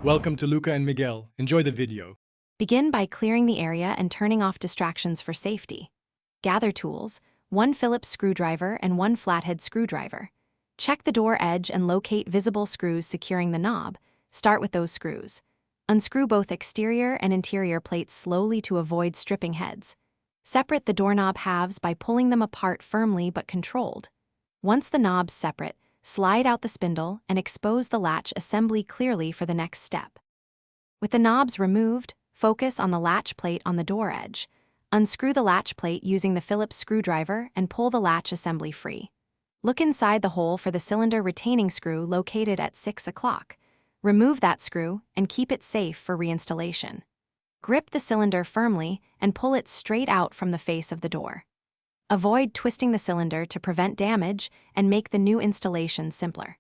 Welcome to Luca and Miguel. Enjoy the video. Begin by clearing the area and turning off distractions for safety. Gather tools, one Phillips screwdriver and one flathead screwdriver. Check the door edge and locate visible screws securing the knob. Start with those screws. Unscrew both exterior and interior plates slowly to avoid stripping heads. Separate the doorknob halves by pulling them apart firmly but controlled. Once the knobs separate, slide out the spindle and expose the latch assembly clearly for the next step. With the knobs removed, focus on the latch plate on the door edge. Unscrew the latch plate using the Phillips screwdriver and pull the latch assembly free. Look inside the hole for the cylinder retaining screw located at 6 o'clock. Remove that screw and keep it safe for reinstallation. Grip the cylinder firmly and pull it straight out from the face of the door. Avoid twisting the cylinder to prevent damage and make the new installation simpler.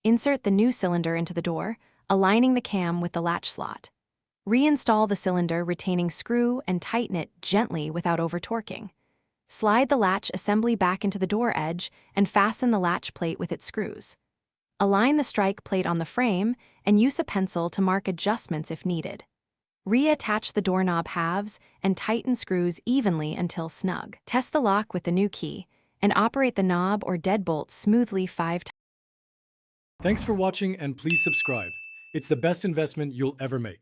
Insert the new cylinder into the door, aligning the cam with the latch slot. Reinstall the cylinder retaining screw and tighten it gently without over-torquing. Slide the latch assembly back into the door edge and fasten the latch plate with its screws. Align the strike plate on the frame and use a pencil to mark adjustments if needed. Reattach the doorknob halves and tighten screws evenly until snug. Test the lock with the new key and operate the knob or deadbolt smoothly 5 times. Thanks for watching and please subscribe. It's the best investment you'll ever make.